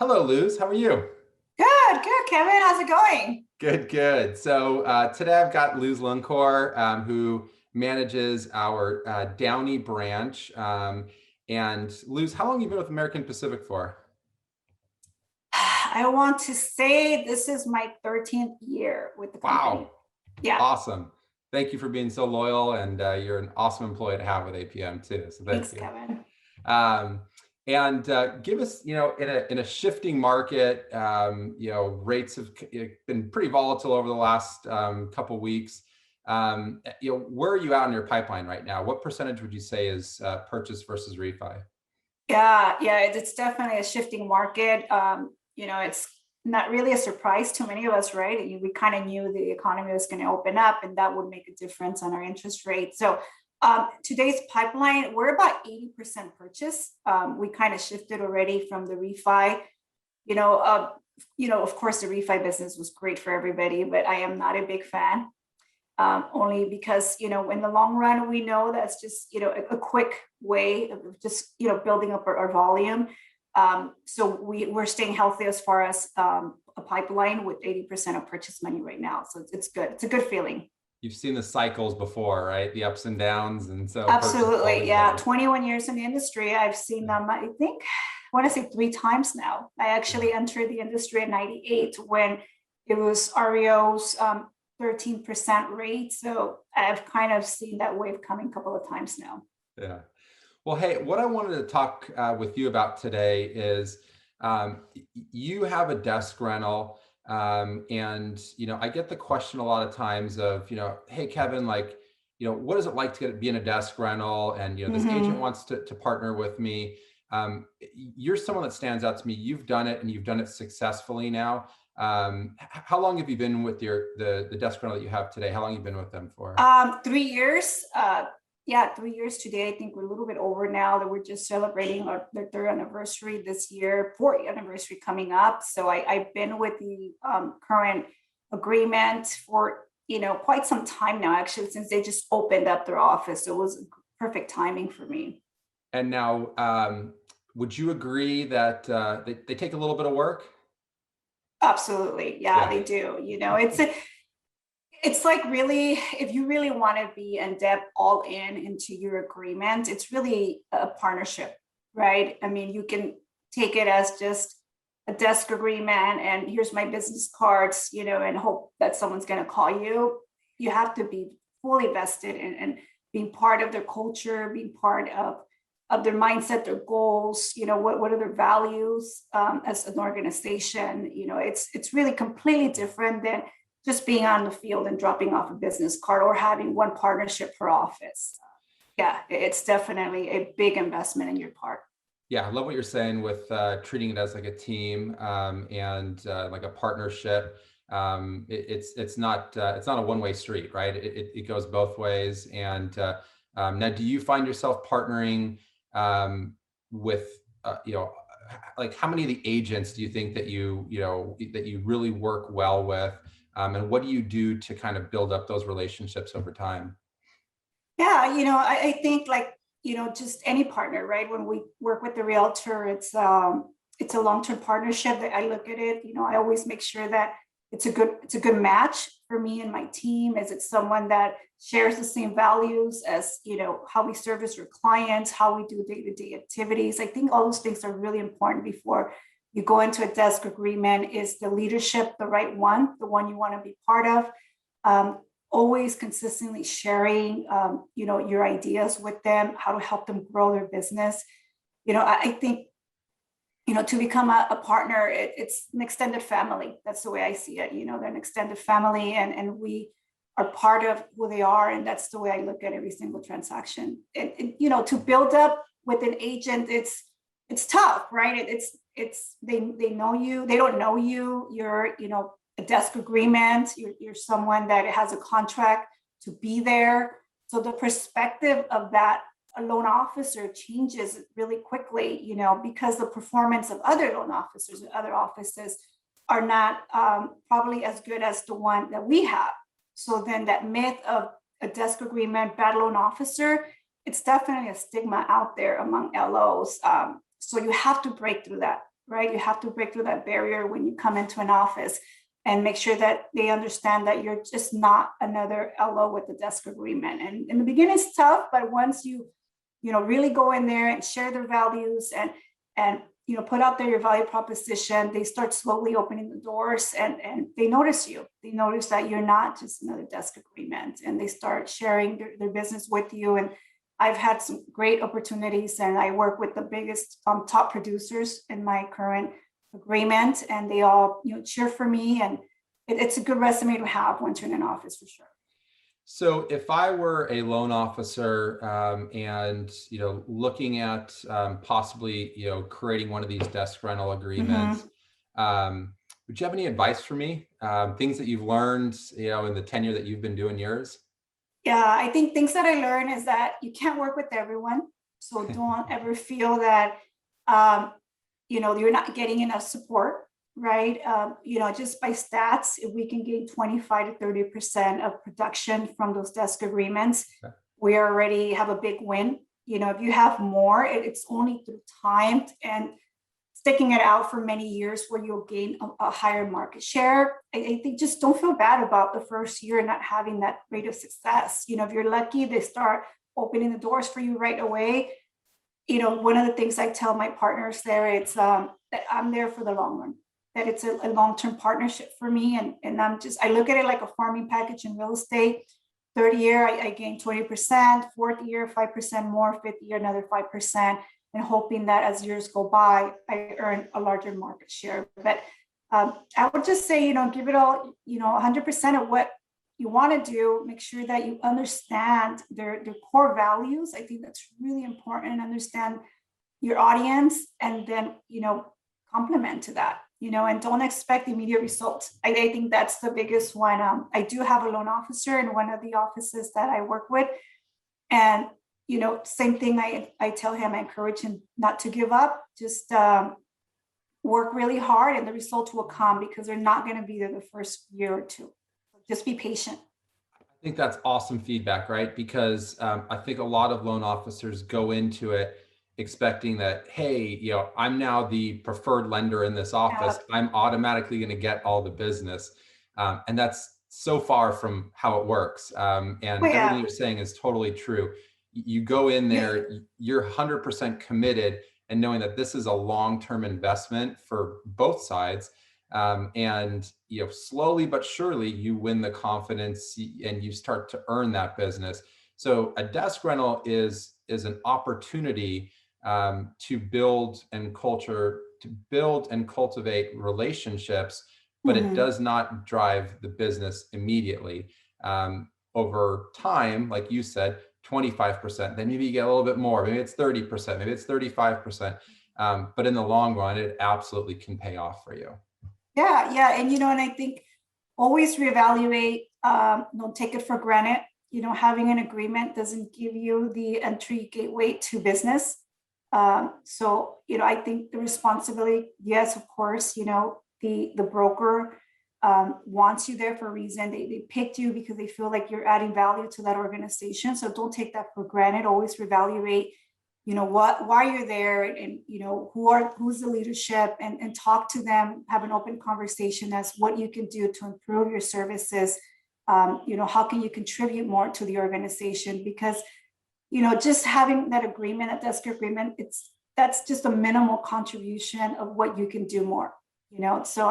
Hello, Luz. How are you? Good, Kevin. How's it going? Good, good. So today I've got Luz Lluncor, who manages our Downey branch. And Luz, how long have you been with American Pacific for? I want to say this is my 13th year with the company. Wow, Yeah, awesome. Thank you for being so loyal, and you're an awesome employee to have with APM too. So thank thanks, you. Kevin. Um, and give us, in a shifting market, rates have been pretty volatile over the last couple weeks. Where are you at in your pipeline right now? What percentage would you say is purchase versus refi? Yeah, it's definitely a shifting market. It's not really a surprise to many of us, right? We kind of knew the economy was going to open up and that would make a difference on our interest rate. So today's pipeline, we're about 80% purchase. We kind of shifted already from the refi. You know, uh, of course, the refi business was great for everybody, but I am not a big fan. Only because in the long run we know that's just a quick way of just building up our volume. So we're staying healthy as far as a pipeline with 80% of purchase money right now. So it's good. It's a good feeling. You've seen the cycles before, right? The ups and downs, and so purchase is Absolutely. always Yeah. better. 21 years in the industry. I've seen Yeah. them, I think, I want to say three times now. I Yeah. actually entered the industry in 98 when it was REO's 13% rate. So I've kind of seen that wave coming a couple of times now. Yeah. Well, hey, what I wanted to talk with you about today is you have a desk rental, and I get the question a lot of times of hey Kevin, like what is it like to be in a desk rental, and this agent Hmm. wants to partner with me. You're someone that stands out to me. You've done it, and you've done it successfully now. How long have you been with the desk rental that you have today? How long have you been with them for? 3 years. Yeah, 3 years today. I think we're a little bit over now that we're just celebrating their third anniversary this year, fourth anniversary coming up. So I've been with the current agreement for quite some time now, actually, since they just opened up their office. So it was perfect timing for me. And now, would you agree that they take a little bit of work? Absolutely. Yeah, Yeah. they do. It's like really, if you really want to be in depth all in into your agreement, it's really a partnership, right? I mean, you can take it as just a desk agreement and here's my business cards, and hope that someone's going to call you. You have to be fully vested in being part of their culture, being part of their mindset, their goals, what are their values as an organization. It's really completely different than just being on the field and dropping off a business card or having one partnership per office. Yeah, it's definitely a big investment in your part. Yeah, I love what you're saying with treating it as like a team, and like a partnership. It's not a one-way street, right? It goes both ways. And now, do you find yourself partnering with like how many of the agents do you think that you really work well with, and what do you do to kind of build up those relationships over time? Yeah, I think like, just any partner, right? When we work with the realtor, it's a long-term partnership that I look at it. I always make sure that it's a good match for me and my team. Is it someone that shares the same values as, how we service your clients, how we do day-to-day activities? I think all those things are really important before you go into a desk agreement. Is the leadership the right one, the one you want to be part of? um, Always consistently sharing your ideas with them, how to help them grow their business. I think to become a partner, it's an extended family. That's the way I see it. They're an extended family, and we are part of who they are, and that's the way I look at every single transaction. To build up with an agent, it's tough, right? They know you, they don't know you. You're a desk agreement. You're someone that has a contract to be there. So the perspective of that a loan officer changes really quickly, because the performance of other loan officers and other offices are not probably as good as the one that we have. So then that myth of a desk agreement, bad loan officer, it's definitely a stigma out there among LOs. So you have to break through that right? You have to break through that barrier when you come into an office and make sure that they understand that you're just not another LO with a desk agreement. And in the beginning, it's tough, but once you really go in there and share their values and put out there your value proposition, they start slowly opening the doors and they notice you. They notice that you're not just another desk agreement, and they start sharing their business with you. And I've had some great opportunities, and I work with the biggest top producers in my current agreement, and they all cheer for me, and it's a good resume to have once you're in an office for sure. So if I were a loan officer, and looking at possibly creating one of these desk rental agreements, would you have any advice for me? Things that you've learned in the tenure that you've been doing yours? Yeah, I think things that I learned is that you can't work with everyone. So don't ever feel that you're not getting enough support, right? Just by stats, if we can gain 25 to 30% of production from those desk agreements, Okay. we already have a big win. If you have more, it's only through time and sticking it out for many years where you'll gain a higher market share. I think just don't feel bad about the first year not having that rate of success. If you're lucky, they start opening the doors for you right away. One of the things I tell my partners there, it's that I'm there for the long run, that it's a long-term partnership for me. And I look at it like a farming package in real estate. Third year, I gain 20%, fourth year, 5% more, fifth year, another 5%, and hoping that as years go by, I earn a larger market share. But I would just say, give it all, 100% of what you want to do. Make sure that you understand their core values. I think that's really important. Understand your audience, and then, complement to that, and don't expect immediate results. I think that's the biggest one. I do have a loan officer in one of the offices that I work with. And, same thing, I tell him, I encourage him not to give up, just work really hard, and the results will come because they're not going to be there the first year or two. Just be patient. I think that's awesome feedback, right? Because I think a lot of loan officers go into it expecting that, hey, I'm now the preferred lender in this office. I'm automatically going to get all the business. And that's so far from how it works. And everything you're saying is totally true. You go in there, you're 100% committed, and knowing that this is a long-term investment for both sides. And slowly but surely you win the confidence and you start to earn that business. So a desk rental is an opportunity to build and cultivate relationships, but it does not drive the business immediately. Over time, like you said, 25%, then maybe you get a little bit more, maybe it's 30%, maybe it's 35%. But in the long run, it absolutely can pay off for you. Yeah. And I think always reevaluate, don't take it for granted. Having an agreement doesn't give you the entry gateway to business. So, I think the responsibility, yes, of course, the broker wants you there for a reason. They picked you because they feel like you're adding value to that organization. So don't take that for granted. Always reevaluate, why you're there, and who's the leadership, and talk to them, have an open conversation as what you can do to improve your services. How can you contribute more to the organization? Because just having that agreement, that desk agreement, that's just a minimal contribution of what you can do more. So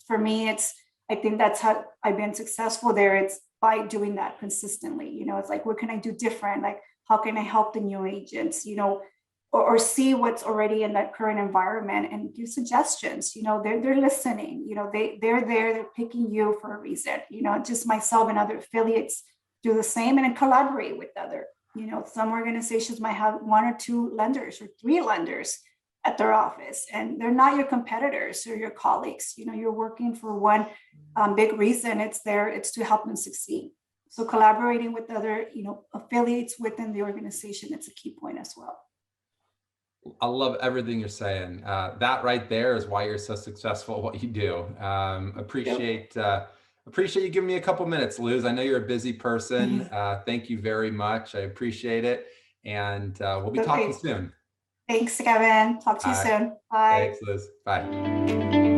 for me, I think that's how I've been successful there. It's by doing that consistently. It's like, what can I do different? Like, how can I help the new agents, or see what's already in that current environment and give suggestions. They're listening, they're there, they're picking you for a reason. Just myself and other affiliates do the same, and then collaborate with other. Some organizations might have one or two lenders or three lenders at their office, and they're not your competitors or your colleagues. You're working for one big reason. It's to help them succeed. So collaborating with other, affiliates within the organization, it's a key point as well. I love everything you're saying. That right there is why you're so successful at what you do. Appreciate you giving me a couple minutes, Luz. I know you're a busy person. Thank you very much. I appreciate it. And we'll be talking soon. Thanks, Kevin. Talk to All you right. soon. Bye. Thanks, Liz. Bye.